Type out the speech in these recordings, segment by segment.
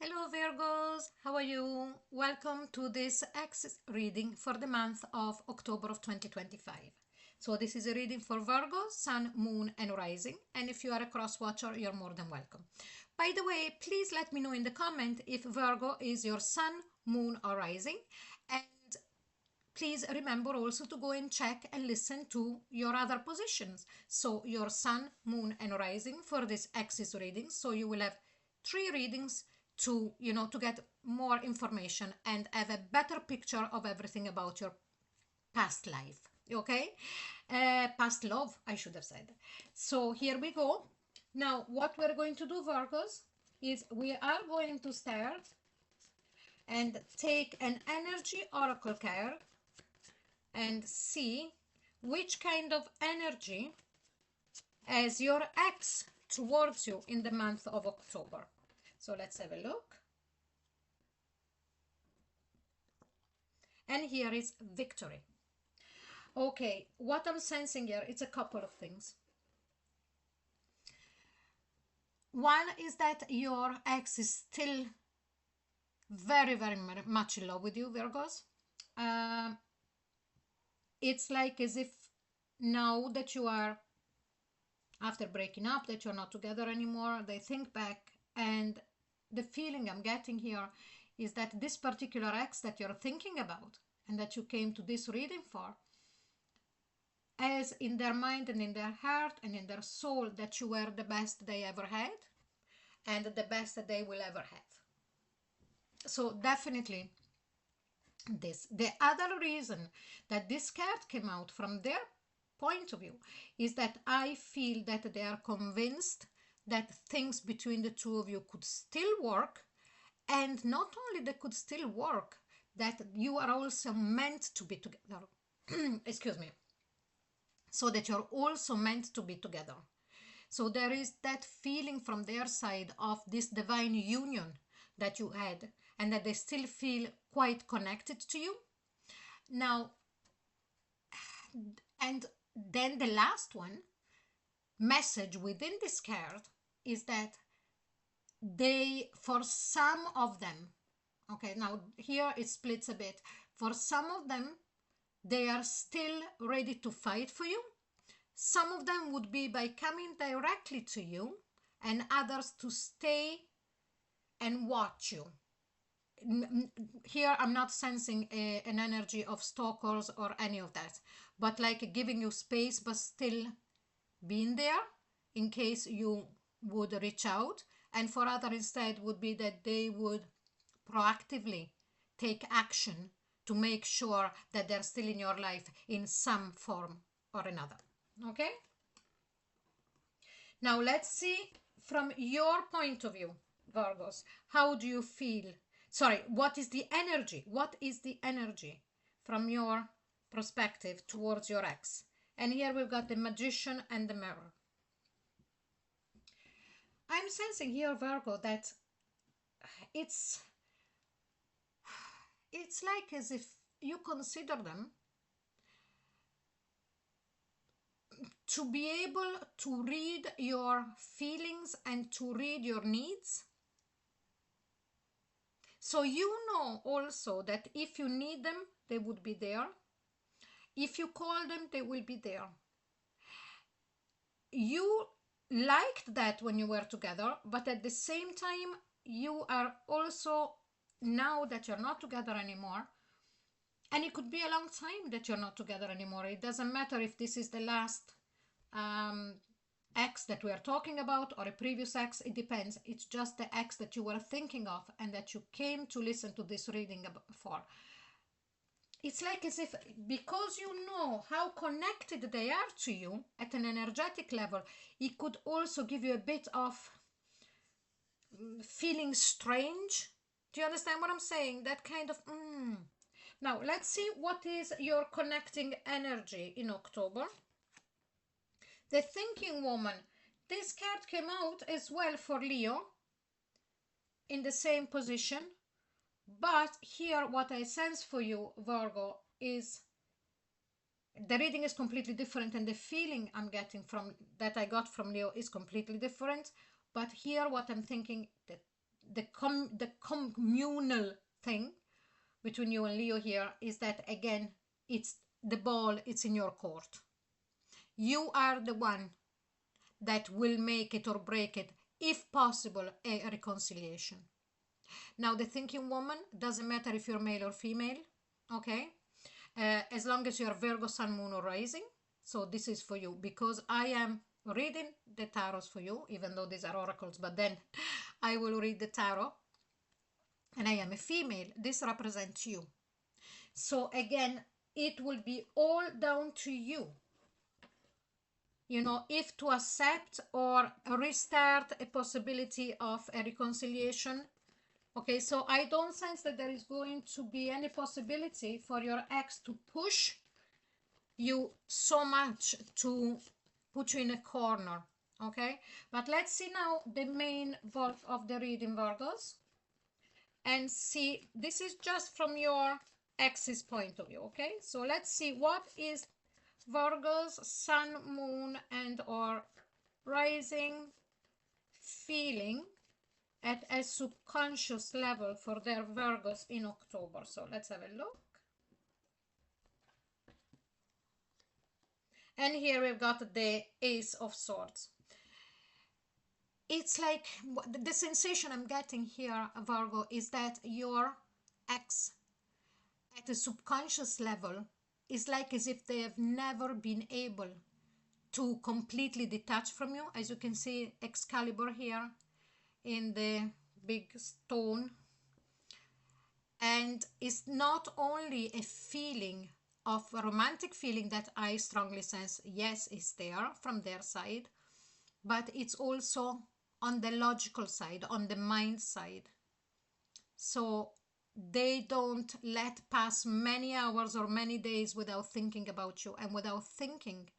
Hello Virgos, how are you? Welcome to this Axis reading for the month of October of 2025. So this is a reading for Virgo, Sun, Moon and Rising, and if you are a cross watcher, you're more than welcome. By the way, please let me know in the comment if Virgo is your Sun, Moon or Rising, and please remember also to go and check and listen to your other positions. So your Sun, Moon and Rising for this Axis reading. So you will have 3 readings to get more information and have a better picture of everything about your past life. Okay, past love, I should have said. So here we go. Now what we're going to do, Virgos, is we are going to start and take an energy oracle card and see which kind of energy has your ex towards you in the month of October. So let's have a look. And here is victory. Okay, what I'm sensing here, it's a couple of things. One is that your ex is still very, very much in love with you, Virgos. It's like as if now that you are, after breaking up, that you're not together anymore, they think back, and the feeling I'm getting here is that this particular ex that you're thinking about and that you came to this reading for, as in their mind and in their heart and in their soul, that you were the best they ever had and the best that they will ever have. So definitely this. The other reason that this card came out from their point of view is that I feel that they are convinced that things between the two of you could still work, and not only they could still work, that you are also meant to be together. Excuse me. So that you're also meant to be together. So there is that feeling from their side of this divine union that you had, and that they still feel quite connected to you. Now, and then the last one message within this card is that they, for some of them, okay, now here it splits a bit. For some of them, they are still ready to fight for you. Some of them would be by coming directly to you, and others to stay and watch you. Here I'm not sensing an energy of stalkers or any of that, but like giving you space but still being there in case you would reach out. And for others instead would be that they would proactively take action to make sure that they're still in your life in some form or another. Okay, now let's see from your point of view, Virgos, how do you feel? Sorry, what is the energy? What is the energy from your perspective towards your ex? And here we've got the Magician and the Mirror. I'm sensing here, Virgo, that it's like as if you consider them to be able to read your feelings and to read your needs. So you know also that if you need them, they would be there. If you call them, they will be there. You liked that when you were together, but at the same time, you are also, now that you're not together anymore, and it could be a long time that you're not together anymore. It doesn't matter if this is the last ex that we are talking about or a previous ex. It depends. It's just the ex that you were thinking of and that you came to listen to this reading for. It's like as if, because you know how connected they are to you at an energetic level, it could also give you a bit of feeling strange. Do you understand what I'm saying? That kind of Now let's see what is your connecting energy in October. The Thinking Woman. This card came out as well for Leo in the same position. But here what I sense for you, Virgo, is the reading is completely different, and the feeling I'm getting from that I got from Leo is completely different. But here what I'm thinking, that the communal thing between you and Leo here is that, again, it's the ball, it's in your court. You are the one that will make it or break it, if possible, a reconciliation. Now, the thinking woman, doesn't matter if you're male or female, okay? As long as you're Virgo, Sun, Moon, or Rising. So this is for you, because I am reading the tarots for you, even though these are oracles, but then I will read the tarot. And I am a female. This represents you. So again, it will be all down to you, you know, if to accept or restart a possibility of a reconciliation. Okay, so I don't sense that there is going to be any possibility for your ex to push you so much to put you in a corner. Okay, but let's see now the main bulk of the reading, Virgos, and see, this is just from your ex's point of view. Okay, so let's see what is Virgo's Sun, Moon, and or Rising feeling at a subconscious level for their Virgos in October. So let's have a look. And here we've got the Ace of Swords. It's like the sensation I'm getting here, Virgo, is that your ex at a subconscious level is like as if they have never been able to completely detach from you. As you can see, Excalibur here in the big stone. And it's not only a feeling of a romantic feeling that I strongly sense, yes, is there from their side, but it's also on the logical side, on the mind side. So they don't let pass many hours or many days without thinking about you and without thinking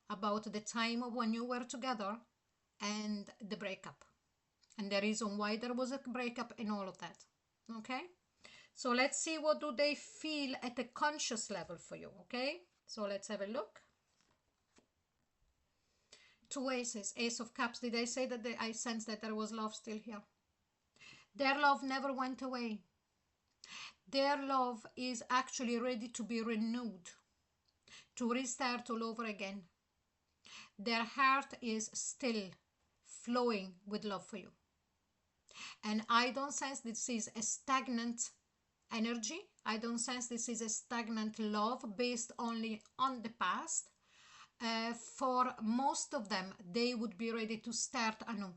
about the time of when you were together and the breakup and the reason why there was a breakup and all of that. Okay, so let's see, what do they feel at a conscious level for you? Okay, so let's have a look. Two aces, Ace of Cups. Did I say that I sense that there was love still here? Their love never went away. Their love is actually ready to be renewed, to restart all over again. Their heart is still flowing with love for you. And I don't sense this is a stagnant energy. I don't sense this is a stagnant love based only on the past. For most of them, they would be ready to start anew,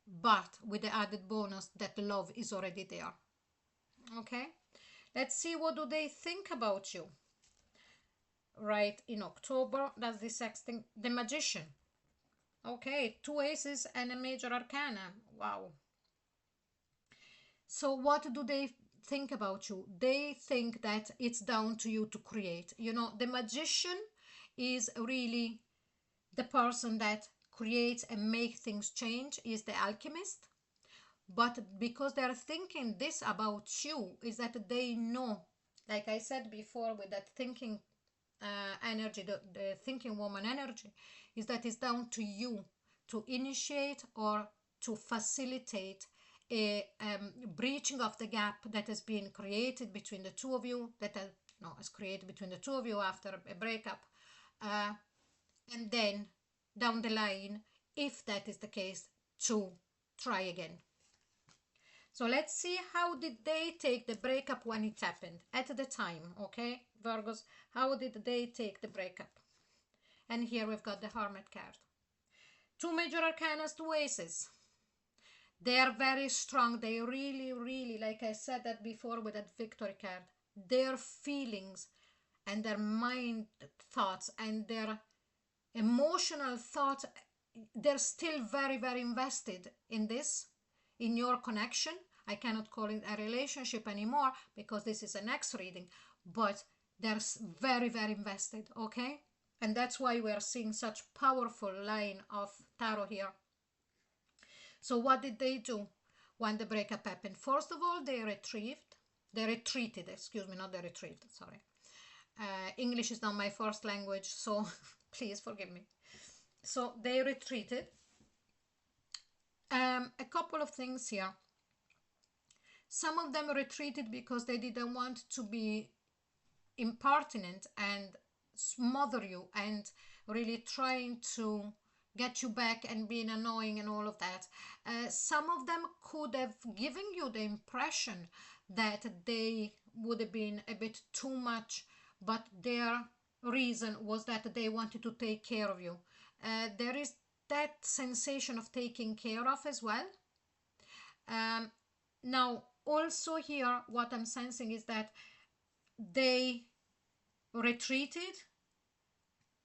but with the added bonus that the love is already there. Okay, let's see, what do they think about you right in October? That's the sexting, the Magician. Okay, two aces and a major arcana. Wow. So what do they think about you? They think that it's down to you to create. You know, the Magician is really the person that creates and makes things change, is the alchemist. But because they're thinking this about you, is that they know, like I said before, with that thinking energy, the thinking woman energy, is that it's down to you to initiate or to facilitate a breaching of the gap that has been created between the two of you, that has created between the two of you after a breakup. And then down the line, if that is the case, to try again. So let's see, how did they take the breakup when it happened at the time? Okay, Virgos, how did they take the breakup? And here we've got the Hermit card. Two major arcanas, two aces. They are very strong. They really, really, like I said that before with that Victory card, their feelings and their mind thoughts and their emotional thoughts, they're still very, very invested in this, in your connection. I cannot call it a relationship anymore because this is an X reading, but they're very, very invested, okay? And that's why we are seeing such powerful line of tarot here. So what did they do when the breakup happened? First of all, they retreated, excuse me, not they retrieved, sorry. English is not my first language, so please forgive me. So they retreated. A couple of things here. Some of them retreated because they didn't want to be impertinent and smother you and really trying to get you back and being annoying and all of that. Some of them could have given you the impression that they would have been a bit too much, but their reason was that they wanted to take care of you. There is that sensation of taking care of as well. Now, also here, what I'm sensing is that they retreated,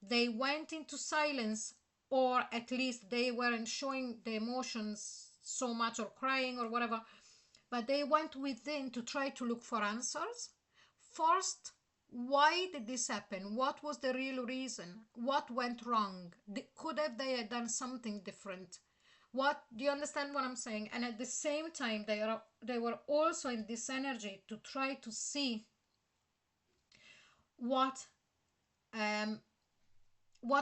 they went into silence, or at least they weren't showing the emotions so much or crying or whatever, but they went within to try to look for answers. First, why did this happen? What was the real reason? What went wrong? Could have they had done something different? What do you understand what I'm saying? And at the same time, they were also in this energy to try to see what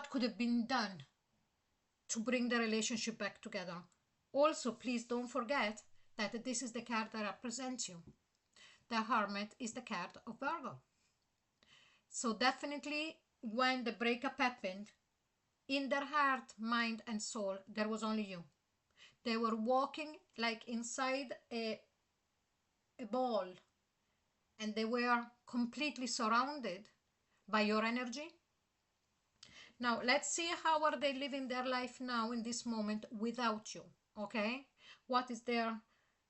could have been done to bring the relationship back together. Also, please don't forget that this is the card that represents you. The Hermit is the card of Virgo. So definitely when the breakup happened, in their heart, mind and soul, there was only you. They were walking like inside a ball, and they were completely surrounded by your energy. Now let's see how are they living their life now in this moment without you. Okay, what is their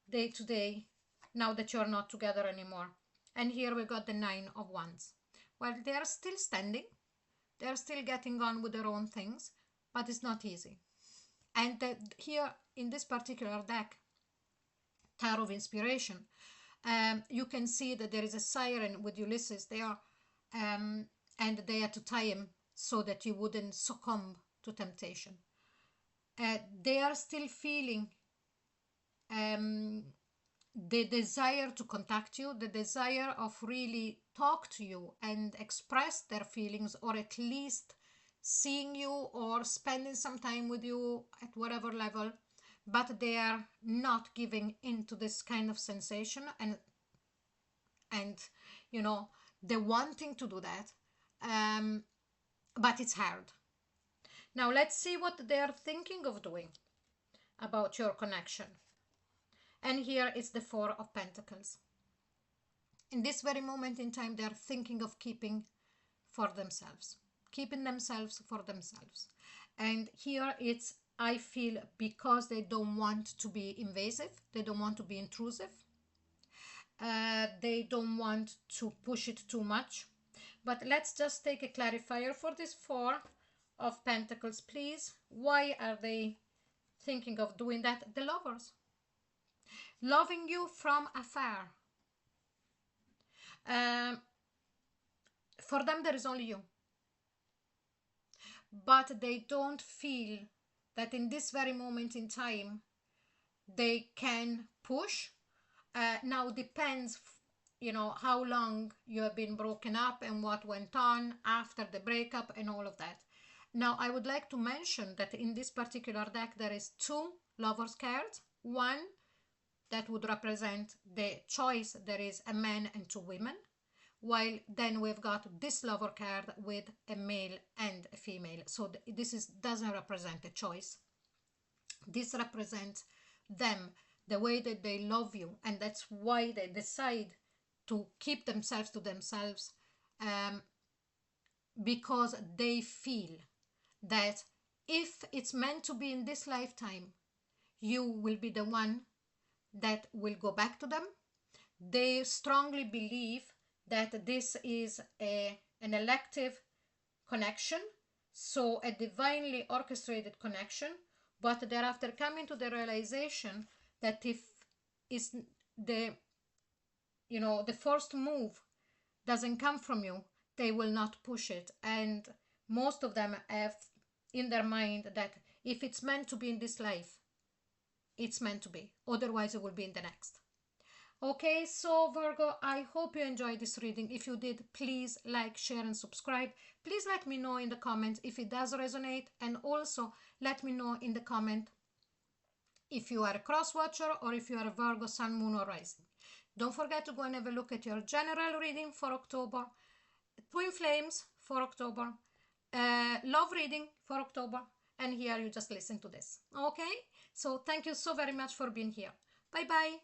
day to day now that you're not together anymore? And here we got the 9 of Wands. Well, they are still standing, they're still getting on with their own things, but it's not easy. And here in this particular deck, Tower of Inspiration, you can see that there is a siren with Ulysses there, and they had to tie him so that he wouldn't succumb to temptation. They are still feeling the desire to contact you, the desire of really talk to you and express their feelings, or at least seeing you or spending some time with you at whatever level, but they are not giving into this kind of sensation and you know, they're wanting to do that, but it's hard. Now let's see what they are thinking of doing about your connection. And here is the 4 of Pentacles. In this very moment in time, they are thinking of keeping for themselves, keeping themselves for themselves. And here it's, I feel, because they don't want to be invasive, they don't want to be intrusive, they don't want to push it too much. But let's just take a clarifier for this 4 of Pentacles, please. Why are they thinking of doing that? The Lovers. Loving you from afar. For them, there is only you. But they don't feel that in this very moment in time, they can push. Now depends, you know, how long you have been broken up and what went on after the breakup and all of that. Now, I would like to mention that in this particular deck, there is 2 Lovers cards. One that would represent the choice, there is a man and 2 women, while then we've got this Lover card with a male and a female. So this doesn't represent a choice. This represents them, the way that they love you, and that's why they decide to keep themselves to themselves, because they feel that if it's meant to be in this lifetime, you will be the one that will go back to them. They strongly believe that this is an elective connection, so a divinely orchestrated connection, but thereafter coming to the realization that if is the first move doesn't come from you, they will not push it. And most of them have in their mind that if it's meant to be in this life, it's meant to be, otherwise it will be in the next. Okay, so Virgo, I hope you enjoyed this reading. If you did, please like, share and subscribe. Please let me know in the comments if it does resonate, and also let me know in the comment if you are a cross watcher or if you are a Virgo, Sun, Moon, or Rising. Don't forget to go and have a look at your general reading for October, Twin Flames for October, love reading for October, and here you just listen to this. Okay? So thank you so very much for being here. Bye bye.